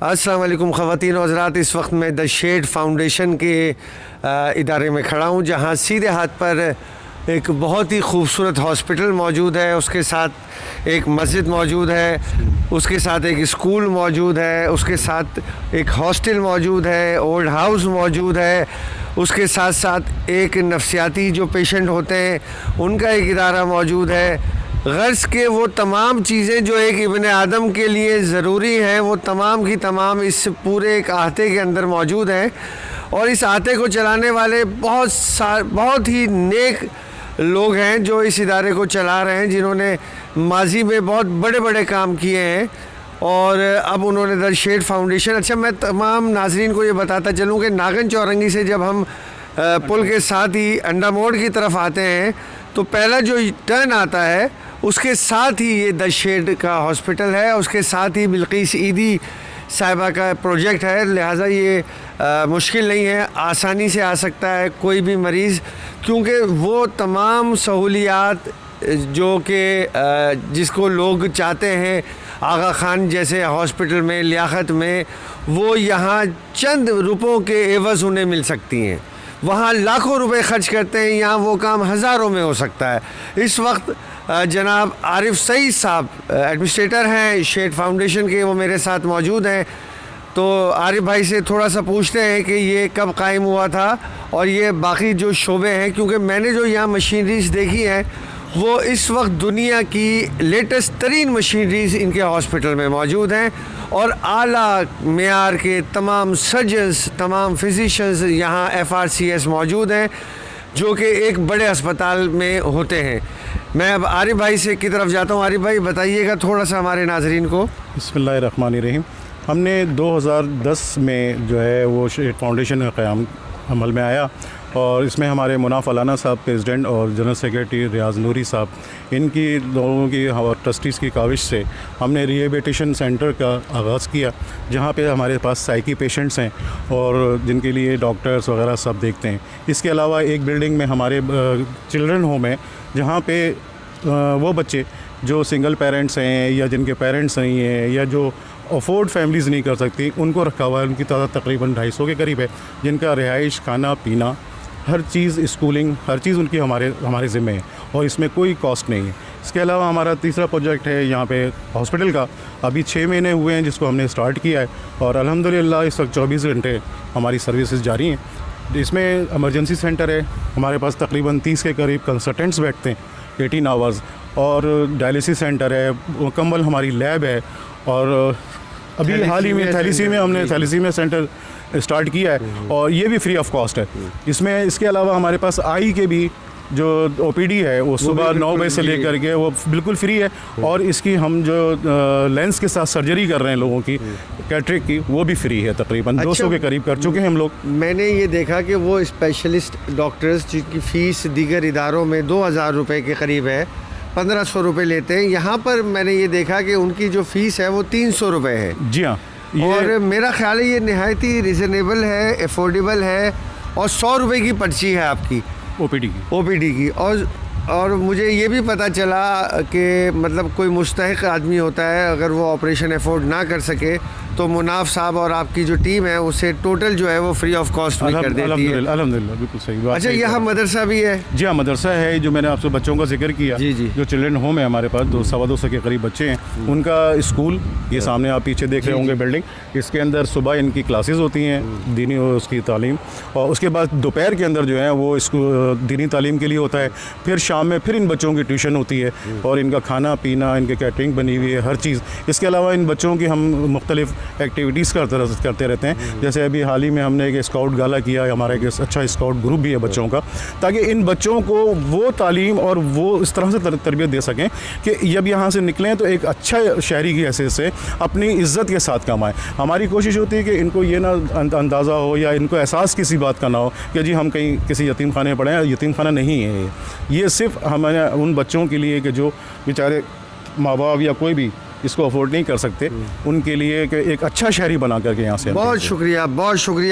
अस्सलाम वालेकुम ख़वातीन और हज़रात। इस वक्त मैं द शेड फाउंडेशन के इदारे में खड़ा हूँ, जहाँ सीधे हाथ पर एक बहुत ही खूबसूरत हॉस्पिटल मौजूद है, उसके साथ एक मस्जिद मौजूद है, उसके साथ एक स्कूल मौजूद है, उसके साथ एक हॉस्टल मौजूद है, ओल्ड हाउस मौजूद है, उसके साथ साथ एक नफ्सियाती जो पेशेंट होते हैं उनका एक इदारा मौजूद है। गर्ज़ के वो तमाम चीज़ें जो एक इब्ने आदम के लिए ज़रूरी हैं, वो तमाम की तमाम इस पूरे एक आहते के अंदर मौजूद हैं। और इस आहते को चलाने वाले बहुत ही नेक लोग हैं जो इस इदारे को चला रहे हैं, जिन्होंने माजी में बहुत बड़े बड़े काम किए हैं और अब उन्होंने द शेड फाउंडेशन। अच्छा, मैं तमाम नाजरीन को ये बताता चलूँ कि नागन चौरंगी से जब हम पुल के साथ ही अंडा मोड़ की तरफ आते हैं तो पहला जो टर्न आता है उसके साथ ही ये द शेड का हॉस्पिटल है, उसके साथ ही बिल्किस ईदी साहिबा का प्रोजेक्ट है। लिहाजा ये मुश्किल नहीं है, आसानी से आ सकता है कोई भी मरीज़, क्योंकि वो तमाम सहूलियात जो कि जिसको लोग चाहते हैं आगा खान जैसे हॉस्पिटल में, लियाकत में, वो यहाँ चंद रुपयों के एवज़ उन्हें मिल सकती हैं। वहाँ लाखों रुपए खर्च करते हैं, यहाँ वो काम हज़ारों में हो सकता है। इस वक्त जनाब आरिफ सईद साहब एडमिनिस्ट्रेटर हैं शेड फाउंडेशन के, वो मेरे साथ मौजूद हैं। तो आरिफ भाई से थोड़ा सा पूछते हैं कि ये कब कायम हुआ था और ये बाकी जो शोबे हैं, क्योंकि मैंने जो यहाँ मशीनरीज देखी हैं वो इस वक्त दुनिया की लेटेस्ट तरीन मशीनरीज इनके हॉस्पिटल में मौजूद हैं और आला मेयार के तमाम सर्जन्स, तमाम फिजिशंस यहाँ FRCS मौजूद हैं जो कि एक बड़े अस्पताल में होते हैं। मैं अब आरिफ भाई से की तरफ जाता हूँ। आरिफ भाई बताइएगा थोड़ा सा हमारे नाजरीन को। बिस्मिल्लाहिर्रहमानिर्रहीम। हमने 2010 में जो है वो शेड फाउंडेशन का क़याम अमल में आया और इसमें हमारे मुनाफ अलाना साहब प्रेसिडेंट और जनरल सेक्रेटरी रियाज नूरी साहब, इनकी लोगों की और ट्रस्टीज़ की काविश से हमने रिहेबिलिटेशन सेंटर का आगाज़ किया, जहाँ पे हमारे पास साइकी पेशेंट्स हैं और जिनके लिए डॉक्टर्स वगैरह सब देखते हैं। इसके अलावा एक बिल्डिंग में हमारे चिल्ड्रन होम है, जहाँ पे वो बच्चे जो सिंगल पेरेंट्स हैं या जिनके पेरेंट्स नहीं हैं या जो अफोर्ड फैमिलीज़ नहीं कर सकती, उनको रखा हुआ है। उनकी तादाद तकरीबन 250 के करीब है, जिनका रिहाइश, खाना पीना, हर चीज़, स्कूलिंग, हर चीज़ उनकी हमारे ज़िम्मे है और इसमें कोई कॉस्ट नहीं है। इसके अलावा हमारा तीसरा प्रोजेक्ट है यहाँ पे हॉस्पिटल का, अभी 6 महीने हुए हैं जिसको हमने स्टार्ट किया है और अल्हम्दुलिल्लाह इस वक्त 24 घंटे हमारी सर्विसेज जारी हैं। इसमें इमरजेंसी सेंटर है, हमारे पास तकरीबन 30 के करीब कंसल्टेंट्स बैठते हैं 18 आवर्स, और डायलिसिस सेंटर है, मुकम्मल हमारी लैब है और अभी हाल ही में हमने थैलेसीमिया सेंटर स्टार्ट किया है और ये भी फ्री ऑफ कॉस्ट है। इसमें इसके अलावा हमारे पास आई के भी जो OPD है वो सुबह 9 बजे से लेकर के वो बिल्कुल फ्री है और इसकी हम जो लेंस के साथ सर्जरी कर रहे हैं लोगों की, कैटरेक्ट की, वो भी फ्री है। तकरीबन 200 के करीब कर चुके हैं हम लोग। मैंने ये देखा कि वो स्पेशलिस्ट डॉक्टर्स जिनकी फ़ीस दीगर इदारों में 2000 रुपये के करीब है, 1500 रुपये लेते हैं। यहाँ पर मैंने ये देखा कि उनकी जो फ़ीस है वो 300 रुपये है। जी हाँ, और मेरा ख्याल है ये नहायत ही रिजनेबल है, एफोर्डेबल है और 100 रुपये की पर्ची है आपकी OPD की। और मुझे ये भी पता चला कि मतलब कोई मुस्तहिक आदमी होता है, अगर वो ऑपरेशन अफोर्ड ना कर सके तो मुनाफ साहब और आपकी जो टीम है उसे टोटल जो है वो फ्री ऑफ कॉस्ट भी कर देती है। अल्हम्दुलिल्लाह, बिल्कुल सही बात। अच्छा, यहाँ मदरसा भी है? जी हाँ, मदरसा है, जो मैंने आपसे बच्चों का जिक्र किया। जी। जो चिल्ड्रन होम है हमारे पास, 200 के करीब बच्चे हैं, उनका स्कूल ये सामने आप पीछे देख रहे होंगे बिल्डिंग, इसके अंदर सुबह इनकी क्लासेस होती हैं, दीनी उसकी तालीम, और उसके बाद दोपहर के अंदर जो है वो दीनी तालीम के लिए होता है। फिर शाम में फिर इन बच्चों की ट्यूशन होती है और इनका खाना पीना, इनके कैटरिंग बनी हुई है, हर चीज़। इसके अलावा इन बच्चों की हम मुख्तलिफ एक्टिविटीज़ करते रहते हैं। जैसे अभी हाल ही में हमने एक स्काउट गाला किया, हमारा एक अच्छा स्काउट ग्रुप भी है बच्चों का, ताकि इन बच्चों को वो तालीम और वो इस तरह से तरबियत दे सकें कि जब यहाँ से निकलें तो एक अच्छा शहरी की हैसियत से अपनी इज़्ज़त के साथ कमाएं। हमारी कोशिश होती है कि इनको ये ना अंदाज़ा हो या इनको एहसास किसी बात का ना हो कि जी हम कहीं किसी यतीम खाने पड़े हैं। यतीम खाना नहीं है ये सिर्फ हमारे उन बच्चों के लिए कि जो बेचारे माँ बाप या कोई भी इसको अफोर्ड नहीं कर सकते, उनके लिए कि एक अच्छा शहरी बना करके यहाँ से। बहुत शुक्रिया, बहुत शुक्रिया।